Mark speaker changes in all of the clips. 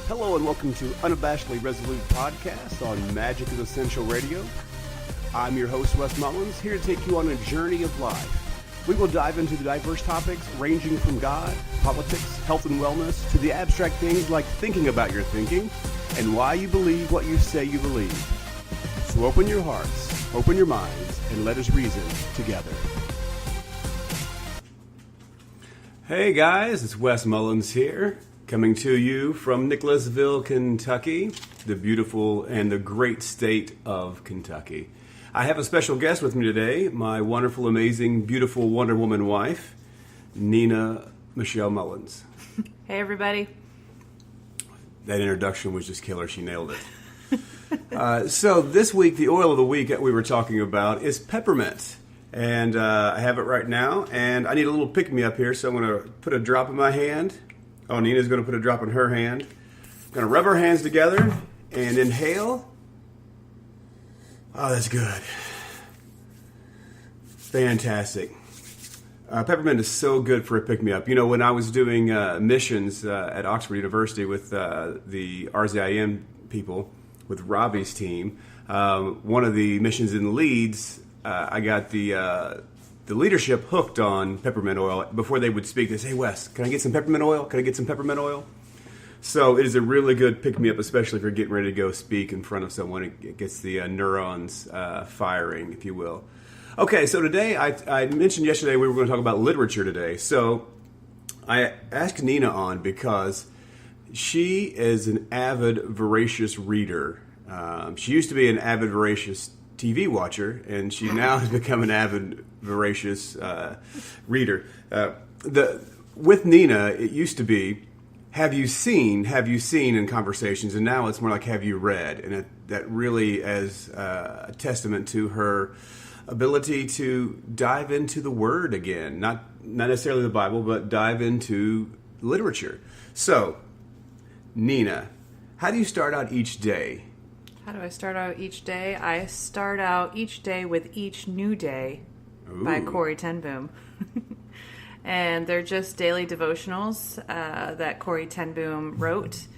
Speaker 1: Hello and welcome to Unabashedly Resolute Podcast on Magic is Essential Radio. I'm your host, Wes Mullins, here to take you on a journey of life. We will dive into the diverse topics ranging from God, politics, health and wellness, to the abstract things like thinking about your thinking and why you believe what you say you believe. So open your hearts, open your minds, and let us reason together. Hey guys, it's Wes Mullins here, coming to you from Nicholasville, Kentucky, the beautiful and the great state of Kentucky. I have a special guest with me today, my wonderful, amazing, beautiful Wonder Woman wife, Nina Michelle Mullins.
Speaker 2: Hey everybody.
Speaker 1: That introduction was just killer. She nailed it. So this week, the oil of the week that we were talking about is peppermint. And I have it right now, and I need a little pick-me-up here, so I'm going to put a drop in my hand. Oh, Nina's going to put a drop in her hand. I'm going to rub our hands together and inhale. Oh, that's good. Fantastic. Peppermint is so good for a pick-me-up. You know, when I was doing missions at Oxford University with the RZIM people, with Robbie's team, one of the missions in Leeds, I got the leadership hooked on peppermint oil. Before they would speak, they say, "Hey Wes, can I get some peppermint oil? Can I get some peppermint oil?" So it is a really good pick-me-up, especially if you're getting ready to go speak in front of someone. It gets the neurons firing, if you will. Okay, so today, I mentioned yesterday we were going to talk about literature today. So I asked Nina on because she is an avid, voracious reader. She used to be an avid, voracious TV watcher, and she now has become an avid, voracious reader. With Nina, it used to be, have you seen in conversations, and now it's more like, have you read? And that really is a testament to her ability to dive into the Word again, not necessarily the Bible, but dive into literature. So, Nina, how do you start out each day?
Speaker 2: How do I start out each day? I start out each day with Each New Day by Corrie ten Boom. And they're just daily devotionals that Corrie ten Boom wrote.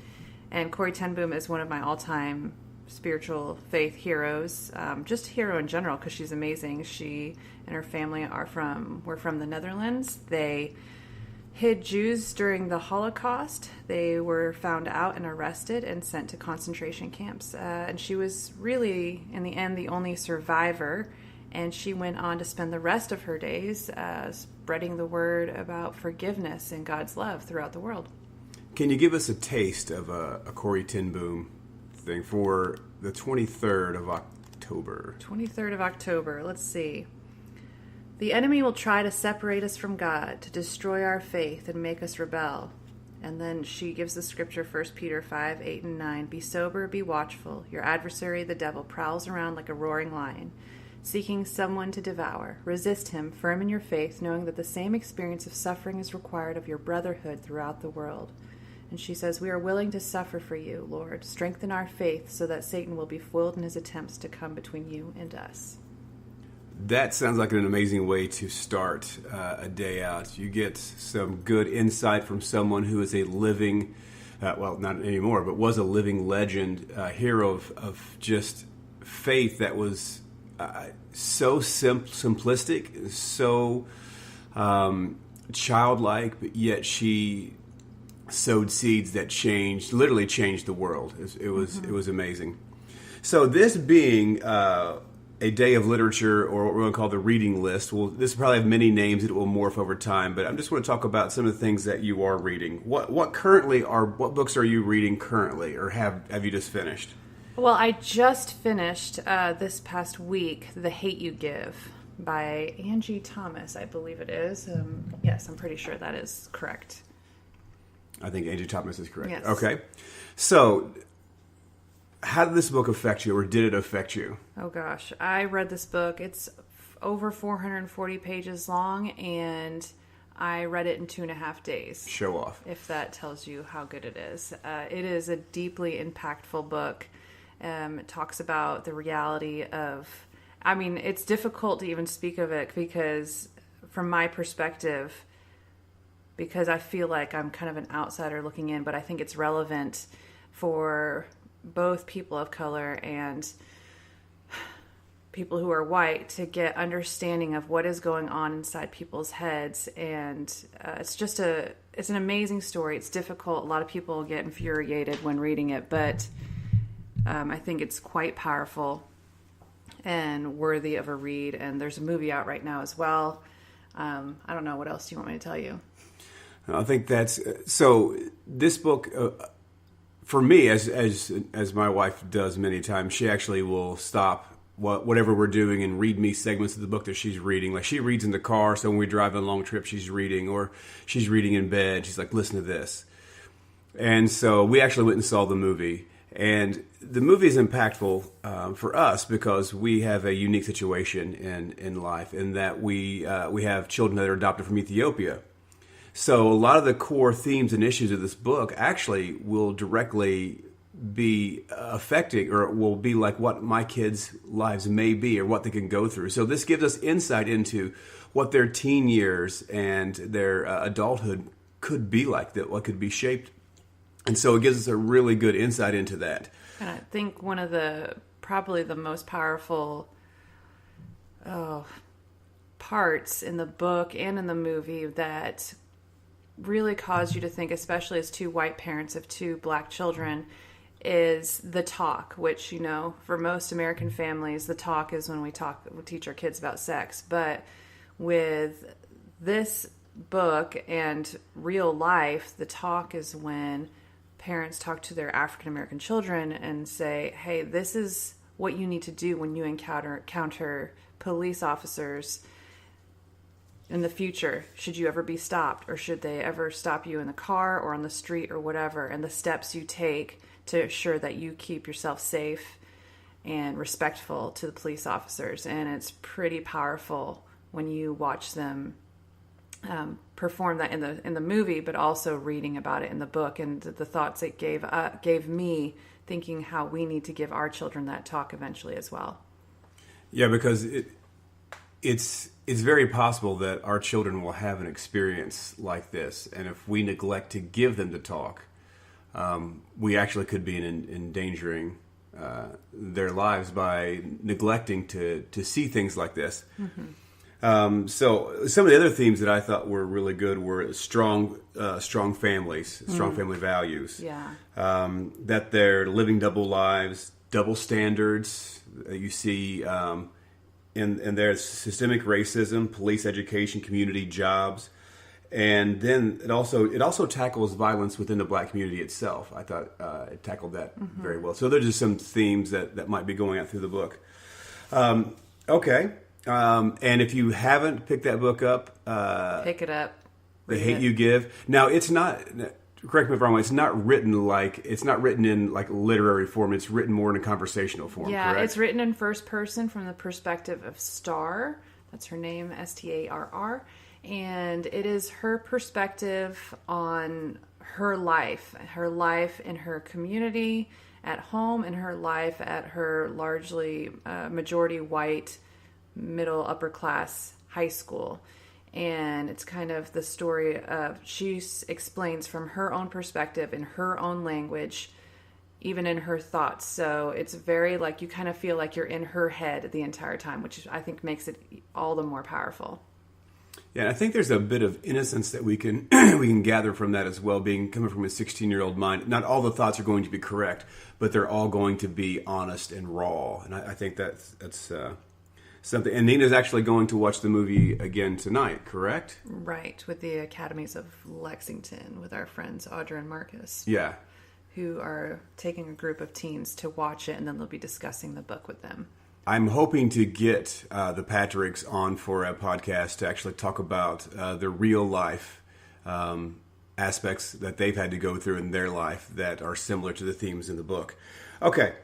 Speaker 2: And Corrie ten Boom is one of my all-time spiritual faith heroes. Just hero in general, because she's amazing. She and her family were from the Netherlands. They hid Jews during the Holocaust. They were found out and arrested and sent to concentration camps. And she was really, in the end, the only survivor. And she went on to spend the rest of her days spreading the word about forgiveness and God's love throughout the world.
Speaker 1: Can you give us a taste of a Corrie ten Boom thing for the 23rd of October?
Speaker 2: 23rd of October. Let's see. The enemy will try to separate us from God, to destroy our faith and make us rebel. And then she gives the scripture, 1 Peter 5, 8 and 9. Be sober, be watchful. Your adversary, the devil, prowls around like a roaring lion, seeking someone to devour. Resist him, firm in your faith, knowing that the same experience of suffering is required of your brotherhood throughout the world. And she says, we are willing to suffer for you, Lord. Strengthen our faith so that Satan will be foiled in his attempts to come between you and us.
Speaker 1: That sounds like an amazing way to start a day out. You get some good insight from someone who is a living, well, not anymore, but was a living legend, hero of just faith that was so simplistic, so childlike, but yet she sowed seeds that literally changed the world. It was amazing. So this being a day of literature, or what we're going to call the reading list. Well, this will probably have many names. It will morph over time, but I just want to talk about some of the things that you are reading. What books are you reading currently, or have you just finished?
Speaker 2: Well, I just finished this past week, The Hate You Give by Angie Thomas, I believe it is. Yes, I'm pretty sure that is correct.
Speaker 1: I think Angie Thomas is correct.
Speaker 2: Yes.
Speaker 1: Okay. So, how did this book affect you, or did it affect you?
Speaker 2: Oh gosh, I read this book. It's over 440 pages long, and I read it in 2.5 days.
Speaker 1: Show off.
Speaker 2: If that tells you how good it is. It is a deeply impactful book. It talks about the reality of, it's difficult to even speak of it because from my perspective, because I feel like I'm kind of an outsider looking in, but I think it's relevant. for both people of color and people who are white to get understanding of what is going on inside people's heads. And it's an amazing story. It's difficult. A lot of people get infuriated when reading it, but I think it's quite powerful and worthy of a read. And there's a movie out right now as well. I don't know. What else do you want me to tell you?
Speaker 1: I think that's so. This book, for me, as my wife does many times, she actually will stop whatever we're doing and read me segments of the book that she's reading. Like she reads in the car, so when we drive on a long trip, she's reading, or she's reading in bed. She's like, "Listen to this." And so we actually went and saw the movie, and the movie is impactful for us because we have a unique situation in life, in that we have children that are adopted from Ethiopia. So a lot of the core themes and issues of this book actually will directly be affecting, or will be like what my kids' lives may be, or what they can go through. So this gives us insight into what their teen years and their adulthood could be like, that what could be shaped. And so it gives us a really good insight into that.
Speaker 2: And I think one of probably the most powerful parts in the book and in the movie that really caused you to think, especially as two white parents of two black children, is the talk, which, for most American families, the talk is when we teach our kids about sex. But with this book and real life, the talk is when parents talk to their African American children and say, hey, this is what you need to do when you encounter police officers in the future. Should you ever be stopped, or should they ever stop you in the car or on the street or whatever, and the steps you take to ensure that you keep yourself safe and respectful to the police officers. And it's pretty powerful when you watch them perform that in the movie, but also reading about it in the book, and the thoughts it gave me, thinking how we need to give our children that talk eventually as well. Yeah,
Speaker 1: because it's very possible that our children will have an experience like this, and if we neglect to give them the talk, we actually could be endangering their lives by neglecting to see things like this. Mm-hmm. So some of the other themes that I thought were really good were strong families, strong family values.
Speaker 2: Yeah.
Speaker 1: That they're living double lives, double standards. You see in there's systemic racism, police education, community jobs. And then it also tackles violence within the black community itself. I thought it tackled that very well. So there's just some themes that might be going out through the book. Okay. And if you haven't picked that book up,
Speaker 2: pick it up.
Speaker 1: The Hate You Give. Now, it's not. Correct me if I'm wrong. It's not written in like literary form. It's written more in a conversational form.
Speaker 2: Yeah,
Speaker 1: correct?
Speaker 2: It's written in first person from the perspective of Starr. That's her name, Starr. And it is her perspective on her life in her community, at home, and her life at her largely majority white, middle, upper class high school. And it's kind of the story of, she explains from her own perspective in her own language, even in her thoughts. So it's very like, you kind of feel like you're in her head the entire time, which I think makes it all the more powerful.
Speaker 1: Yeah, and I think there's a bit of innocence that we can we can gather from that as well, coming from a 16-year-old mind. Not all the thoughts are going to be correct, but they're all going to be honest and raw. And I think that's something. And Nina's actually going to watch the movie again tonight, correct?
Speaker 2: Right, with the Academies of Lexington, with our friends Audra and Marcus.
Speaker 1: Yeah.
Speaker 2: Who are taking a group of teens to watch it, and then they'll be discussing the book with them.
Speaker 1: I'm hoping to get the Patricks on for a podcast to actually talk about the real life aspects that they've had to go through in their life that are similar to the themes in the book. Okay,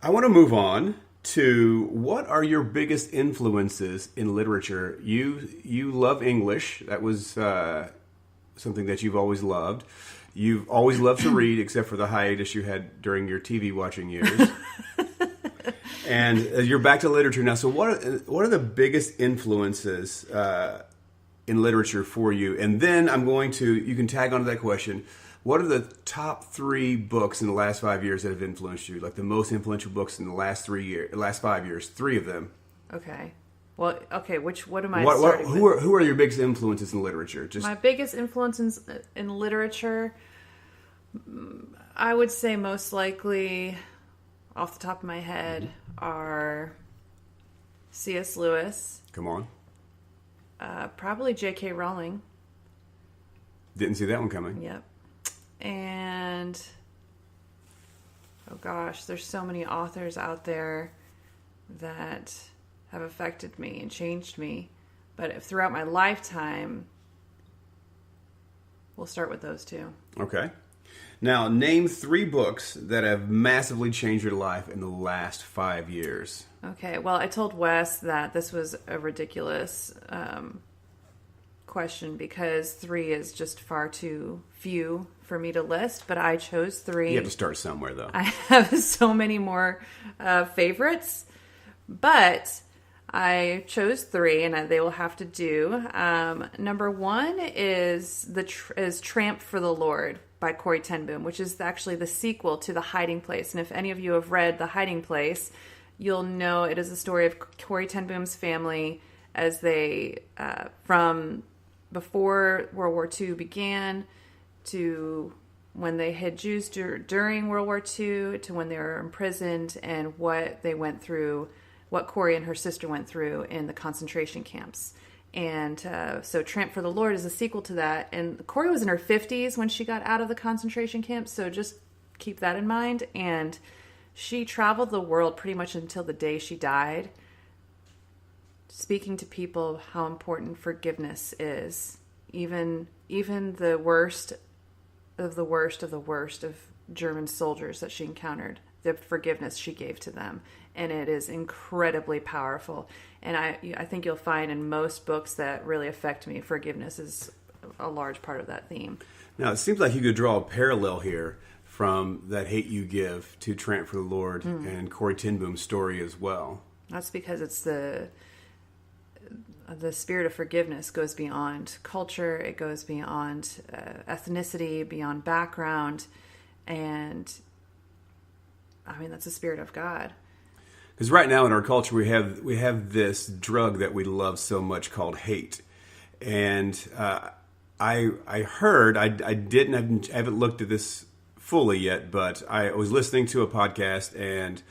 Speaker 1: I want to move on to what are your biggest influences in literature. You love English. That was something that you've always loved. You've always loved to read, except for the hiatus you had during your TV watching years. And you're back to literature now. So what are the biggest influences in literature for you? And then you can tag onto that question. What are the top 3 books in the last 5 years that have influenced you? Like the most influential books in the last 5 years, 3 of them.
Speaker 2: Okay. Well, okay. What am I starting with?
Speaker 1: Who are your biggest influences in literature?
Speaker 2: My biggest influences in literature, I would say most likely, off the top of my head, are C.S. Lewis.
Speaker 1: Come on.
Speaker 2: Probably J.K. Rowling.
Speaker 1: Didn't see that one coming.
Speaker 2: Yep. And, oh gosh, there's so many authors out there that have affected me and changed me. But throughout my lifetime, we'll start with those 2.
Speaker 1: Okay. Now, name 3 books that have massively changed your life in the last 5 years.
Speaker 2: Okay, well, I told Wes that this was a ridiculous question because 3 is just far too few for me to list, but I chose 3.
Speaker 1: You have to start somewhere, though.
Speaker 2: I have so many more favorites, but I chose 3, and they will have to do. Number 1 is Tramp for the Lord by Corrie ten Boom, which is actually the sequel to The Hiding Place. And if any of you have read The Hiding Place, you'll know it is the story of Corrie ten Boom's family as they, from before World War II began to when they hid Jews during World War II to when they were imprisoned, and what they went through, what Corrie and her sister went through in the concentration camps. And so Tramp for the Lord is a sequel to that. And Corrie was in her 50s when she got out of the concentration camps, so just keep that in mind. And she traveled the world pretty much until the day she died, speaking to people how important forgiveness is. Even the worst of the worst of the worst of German soldiers that she encountered, the forgiveness she gave to them. And it is incredibly powerful. And I think you'll find in most books that really affect me, forgiveness is a large part of that theme.
Speaker 1: Now, it seems like you could draw a parallel here from That Hate You Give to Tramp for the Lord and Corrie ten Boom's story as well.
Speaker 2: That's because it's the spirit of forgiveness goes beyond culture. It goes beyond ethnicity, beyond background. And, I mean, that's the spirit of God.
Speaker 1: Because right now in our culture, we have this drug that we love so much called hate. And I heard, I haven't looked at this fully yet, but I was listening to a podcast, and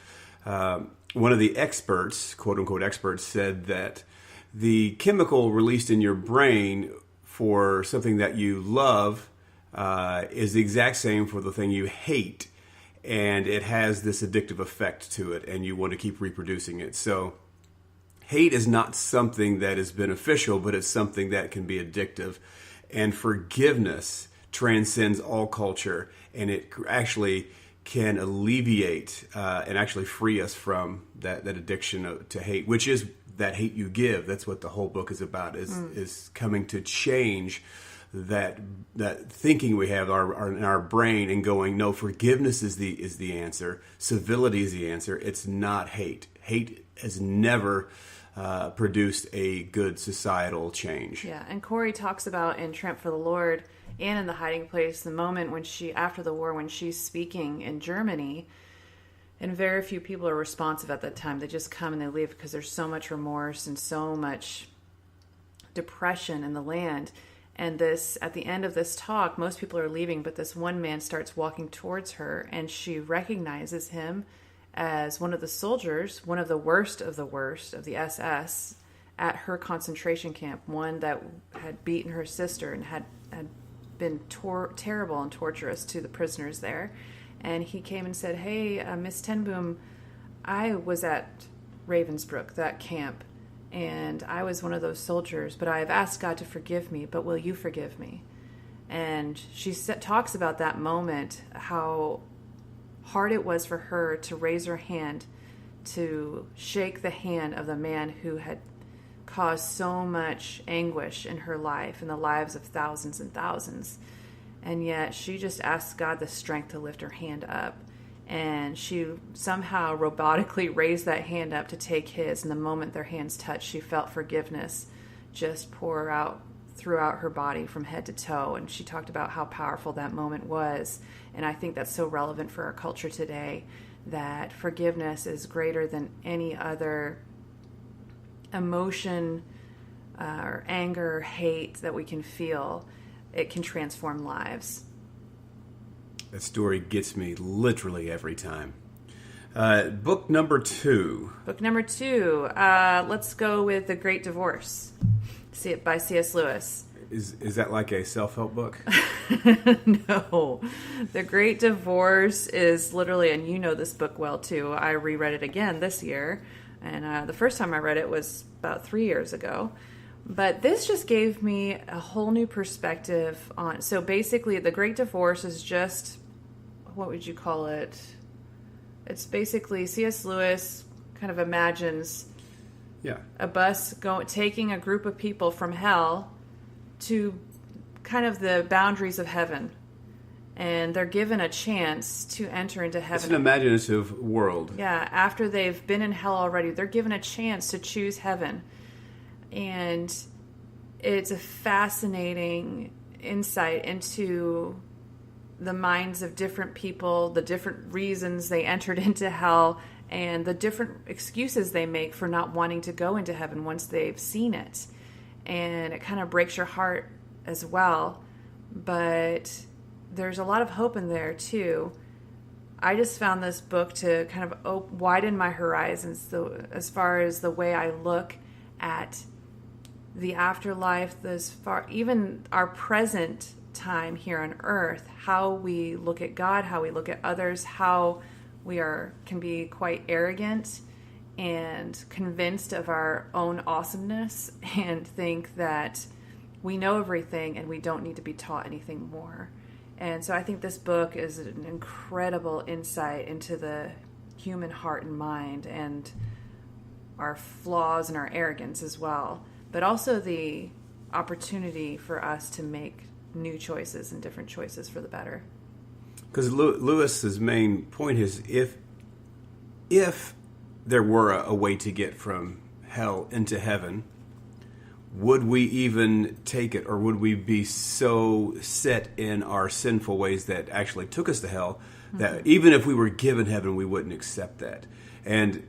Speaker 1: one of the experts, quote unquote experts, said that the chemical released in your brain for something that you love is the exact same for the thing you hate. And it has this addictive effect to it, and you want to keep reproducing it. So hate is not something that is beneficial, but it's something that can be addictive. And forgiveness transcends all culture, and it actually can alleviate and actually free us from that addiction to hate, which is That Hate You Give. That's what the whole book is about, is coming to change that thinking we have in our brain and going, no, forgiveness is the answer. Civility is the answer. It's not hate. Hate has never produced a good societal change.
Speaker 2: Yeah, and Corrie talks about in Tramp for the Lord and in The Hiding Place, the moment when after the war, when she's speaking in Germany, and very few people are responsive at that time. They just come and they leave because there's so much remorse and so much depression in the land. And at the end of this talk, most people are leaving, but this one man starts walking towards her, and she recognizes him as one of the soldiers, one of the worst of the SS at her concentration camp, one that had beaten her sister and had been terrible and torturous to the prisoners there. And he came and said, "Hey, Miss ten Boom, I was at Ravensbrück, that camp, and I was one of those soldiers, but I have asked God to forgive me, but will you forgive me?" And she talks about that moment, how hard it was for her to raise her hand to shake the hand of the man who had caused so much anguish in her life and the lives of thousands and thousands. And yet she just asked God the strength to lift her hand up. And she somehow robotically raised that hand up to take his. And the moment their hands touched, she felt forgiveness just pour out throughout her body from head to toe. And she talked about how powerful that moment was. And I think that's so relevant for our culture today, that forgiveness is greater than any other emotion or anger, hate that we can feel. It can transform lives.
Speaker 1: That story gets me literally every time. Book number 2.
Speaker 2: Book number 2. Let's go with The Great Divorce. See it by C.S. Lewis.
Speaker 1: Is that like a self-help book?
Speaker 2: No. The Great Divorce is literally, and you know this book well too. I reread it again this year, and the first time I read it was about 3 years ago. But this just gave me a whole new perspective on. So basically, The Great Divorce is just, what would you call it? It's basically C.S. Lewis kind of imagines a bus taking a group of people from hell to kind of the boundaries of heaven. And they're given a chance to enter into heaven.
Speaker 1: It's an imaginative world.
Speaker 2: Yeah, after they've been in hell already, they're given a chance to choose heaven. And it's a fascinating insight into the minds of different people, the different reasons they entered into hell, and the different excuses they make for not wanting to go into heaven once they've seen it. And it kind of breaks your heart as well. But there's a lot of hope in there too. I just found this book to kind of widen my horizons as far as the way I look at the afterlife, even our present time here on earth, how we look at God, how we look at others, how we can be quite arrogant and convinced of our own awesomeness and think that we know everything and we don't need to be taught anything more. And so I think this book is an incredible insight into the human heart and mind and our flaws and our arrogance as well, but also the opportunity for us to make new choices and different choices for the better.
Speaker 1: Because Lewis's main point is if there were a way to get from hell into heaven, would we even take it, or would we be so set in our sinful ways that actually took us to hell that even if we were given heaven, we wouldn't accept that? And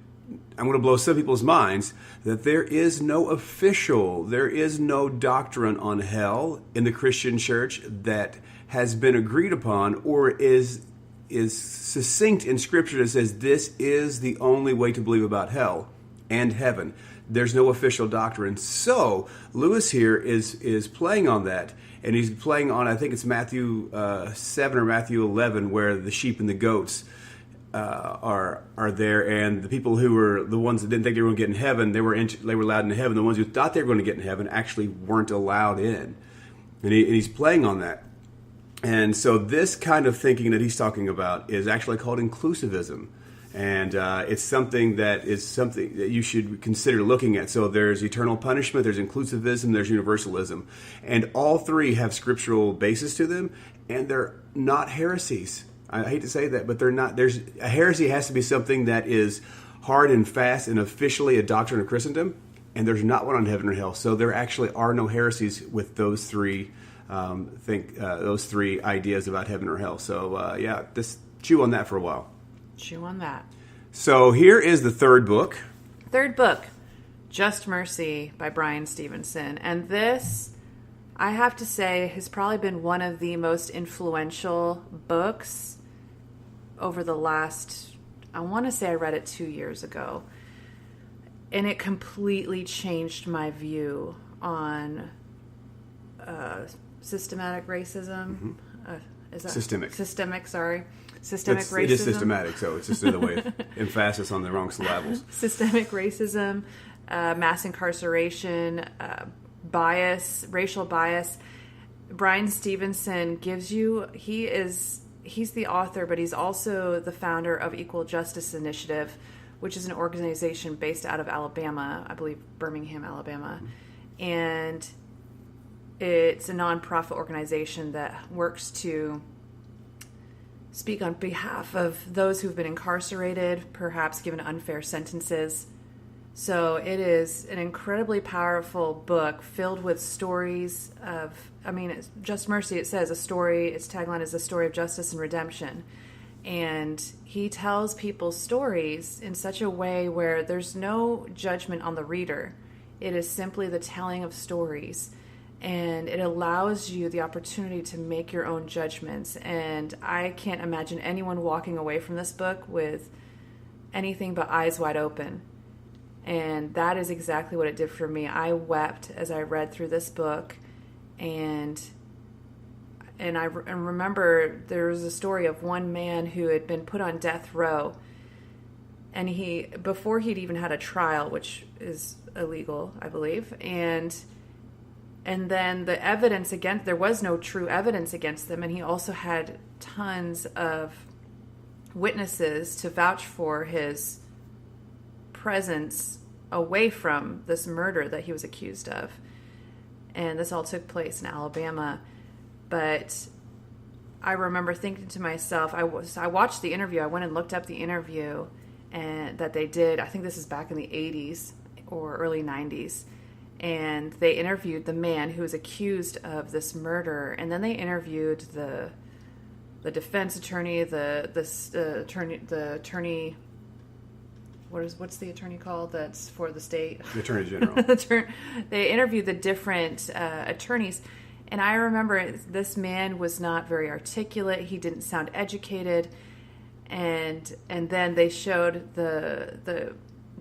Speaker 1: I'm going to blow some people's minds that there is no doctrine on hell in the Christian church that has been agreed upon or is succinct in Scripture that says this is the only way to believe about hell and heaven. There's no official doctrine. So Lewis here is playing on that, and he's playing on, I think it's Matthew 7 or Matthew 11, where the sheep and the goats are there, and the people who were the ones that didn't think they were going to get in heaven, they were allowed into heaven. The ones who thought they were going to get in heaven actually weren't allowed in, and he's playing on that. And so this kind of thinking that he's talking about is actually called inclusivism. And it's something that you should consider looking at. So there's eternal punishment, there's inclusivism, there's universalism. And all three have scriptural basis to them, and they're not heresies. I hate to say that, but they're not. A heresy has to be something that is hard and fast and officially a doctrine of Christendom, and there's not one on heaven or hell. So there actually are no heresies with those three those three ideas about heaven or hell. So just chew on that for a while.
Speaker 2: Chew on that.
Speaker 1: So here is the third book.
Speaker 2: Third book, Just Mercy by Bryan Stevenson. And this, I have to say, has probably been one of the most influential books over the last, I want to say I read it 2 years ago. And it completely changed my view on systematic racism. Is that
Speaker 1: Systemic,
Speaker 2: sorry. Systemic racism.
Speaker 1: It is systematic, so it's just another way of emphasis on the wrong syllables. Systemic
Speaker 2: racism, mass incarceration, bias, racial bias. Bryan Stevenson gives you, he's the author, but he's also the founder of Equal Justice Initiative, which is an organization based out of Alabama, I believe Birmingham, Alabama. And it's a nonprofit organization that works to speak on behalf of those who've been incarcerated, perhaps given unfair sentences, So it is an incredibly powerful book filled with stories of, it's Just Mercy, it says its tagline is a story of justice and redemption. And he tells people's stories in such a way where there's no judgment on the reader. It is simply the telling of stories. And it allows you the opportunity to make your own judgments. And I can't imagine anyone walking away from this book with anything but eyes wide open. And that is exactly what it did for me. I wept as I read through this book, and I remember there was a story of one man who had been put on death row, and before he'd even had a trial, which is illegal, I believe, and then the evidence there was no true evidence against them, and he also had tons of witnesses to vouch for his presence away from this murder that he was accused of. And this all took place in Alabama. But I remember thinking to myself, I watched the interview. I went and looked up the interview and that they did. I think this is back in the 80s or early 90s. And they interviewed the man who was accused of this murder. And then they interviewed the defense attorney, the attorney. What's the attorney called? That's for the state.
Speaker 1: The attorney general.
Speaker 2: They interviewed the different attorneys, and I remember this man was not very articulate. He didn't sound educated, and then they showed the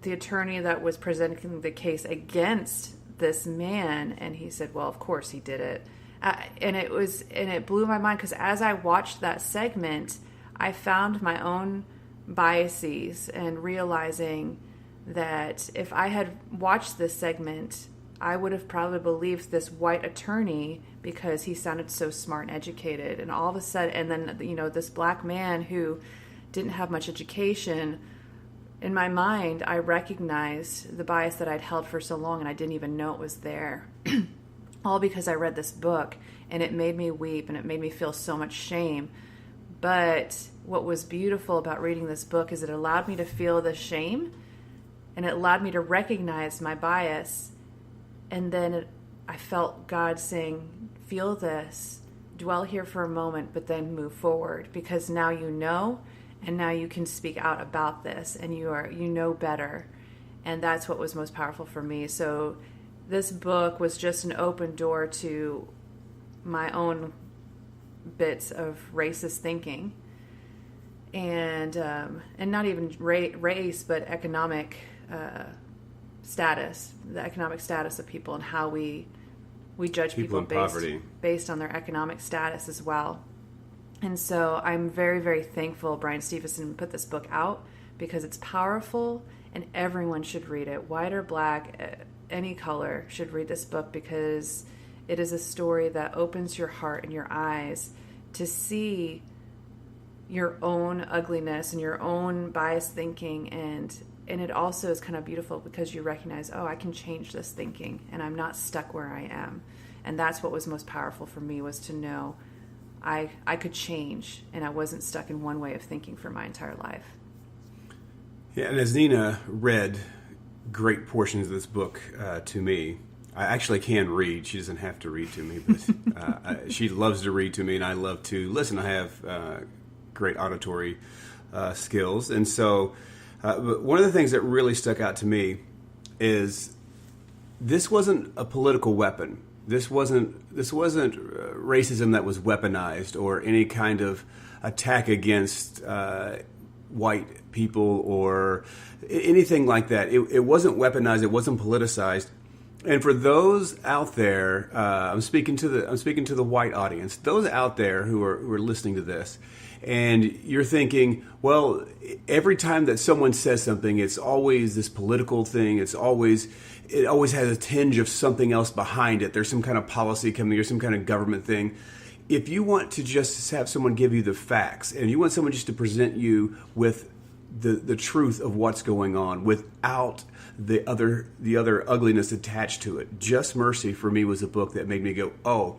Speaker 2: attorney that was presenting the case against this man, and he said, "Well, of course he did it," and it blew my mind because as I watched that segment, I found my own biases and realizing that if I had watched this segment, I would have probably believed this white attorney because he sounded so smart and educated, and all of a sudden, and then this black man who didn't have much education. In my mind, I recognized the bias that I'd held for so long, and I didn't even know it was there. All because I read this book, and it made me weep, and it made me feel so much shame. But what was beautiful about reading this book is it allowed me to feel the shame, and it allowed me to recognize my bias. And then I felt God saying, feel this, dwell here for a moment, but then move forward, because now you know, and now you can speak out about this, and you know better. And that's what was most powerful for me. So this book was just an open door to my own bits of racist thinking, and not even race, but economic status, the economic status of people, and how we judge people based on their economic status as well. And so I'm very, very thankful Brian Stevenson put this book out, because it's powerful and everyone should read it. White or black, any color should read this book, because it is a story that opens your heart and your eyes to see your own ugliness and your own biased thinking, and it also is kind of beautiful because you recognize, I can change this thinking and I'm not stuck where I am. And that's what was most powerful for me, was to know I could change and I wasn't stuck in one way of thinking for my entire life.
Speaker 1: Yeah, and as Nina read great portions of this book to me, I actually can read. She doesn't have to read to me, but she loves to read to me, and I love to listen. I have great auditory skills, and so but one of the things that really stuck out to me is this wasn't a political weapon. This wasn't racism that was weaponized or any kind of attack against white people or anything like that. It wasn't weaponized. It wasn't politicized. And for those out there, I'm speaking to the white audience. Those out there who are listening to this, and you're thinking, well, every time that someone says something, it's always this political thing. It always has a tinge of something else behind it. There's some kind of policy coming or some kind of government thing. If you want to just have someone give you the facts, and you want someone just to present you with the truth of what's going on without the other ugliness attached to it, Just Mercy for me was a book that made me go, oh,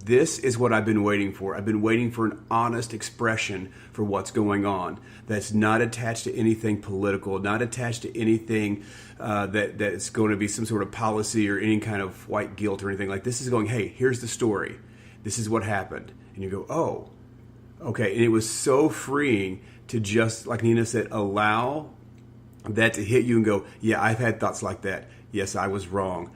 Speaker 1: this is what I've been waiting for. I've been waiting for an honest expression for what's going on that's not attached to anything political, not attached to anything that's going to be some sort of policy or any kind of white guilt or anything. Like, this is going, hey, here's the story. This is what happened. And you go, oh, okay. And it was so freeing to just, like Nina said, allow that to hit you and go, yeah, I've had thoughts like that. Yes, I was wrong.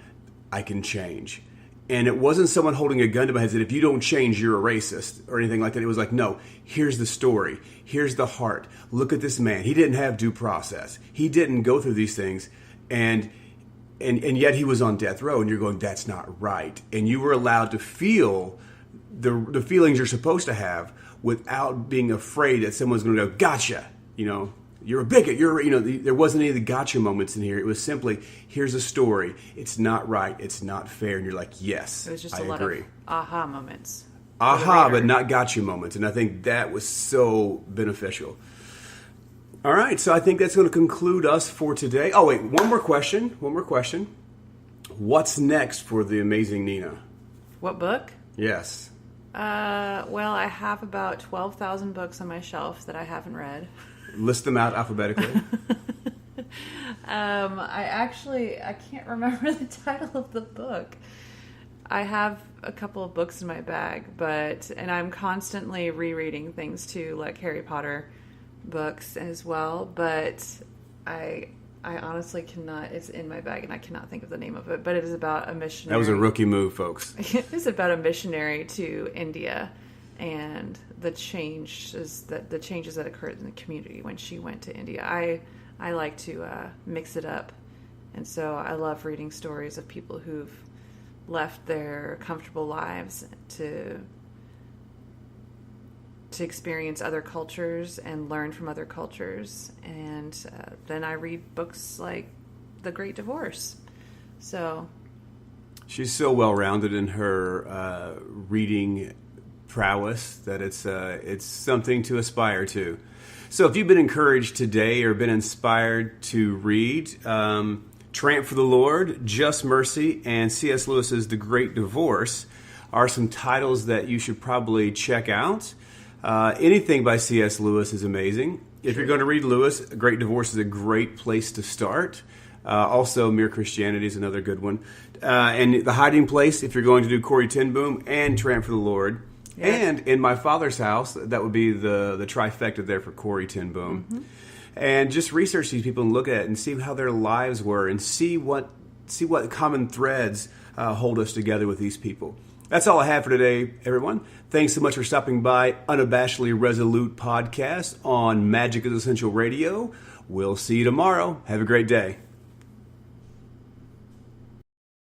Speaker 1: I can change. And it wasn't someone holding a gun to my head that if you don't change, you're a racist or anything like that. It was like, no, here's the story. Here's the heart. Look at this man. He didn't have due process. He didn't go through these things. And yet he was on death row. And you're going, that's not right. And you were allowed to feel the feelings you're supposed to have without being afraid that someone's going to go, gotcha. You're a bigot. There wasn't any of the gotcha moments in here. It was simply, here's a story. It's not right. It's not fair. And you're like, yes,
Speaker 2: it was just
Speaker 1: I
Speaker 2: a lot
Speaker 1: agree.
Speaker 2: of aha moments.
Speaker 1: Aha, but not gotcha moments. And I think that was so beneficial. All right. So I think that's going to conclude us for today. Oh, wait. One more question. What's next for the amazing Nina?
Speaker 2: What book?
Speaker 1: Yes.
Speaker 2: Well, I have about 12,000 books on my shelf that I haven't read.
Speaker 1: List them out alphabetically.
Speaker 2: I can't remember the title of the book. I have a couple of books in my bag, and I'm constantly rereading things too, like Harry Potter books as well, but I honestly cannot, it's in my bag and I cannot think of the name of it, but it is about a missionary.
Speaker 1: That was a rookie move, folks.
Speaker 2: It is about a missionary to India and the changes that occurred in the community when she went to India. I like to mix it up, and so I love reading stories of people who've left their comfortable lives to experience other cultures and learn from other cultures. And then I read books like The Great Divorce. So
Speaker 1: she's so well-rounded in her reading prowess that it's something to aspire to. So if you've been encouraged today or been inspired to read Tramp for the Lord, Just Mercy, and C.S. Lewis's The Great Divorce are some titles that you should probably check out. Anything by C.S. Lewis is amazing. If you're going to read Lewis, Great Divorce is a great place to start. Also, Mere Christianity is another good one. And The Hiding Place, if you're going to do Corrie ten Boom, and Tramp for the Lord. Yeah. And In My Father's House, that would be the trifecta there for Corrie ten Boom. Mm-hmm. And just research these people and look at it and see how their lives were and see what common threads hold us together with these people. That's all I have for today, everyone. Thanks so much for stopping by Unabashedly Resolute Podcast on Magic is Essential Radio. We'll see you tomorrow. Have a great day.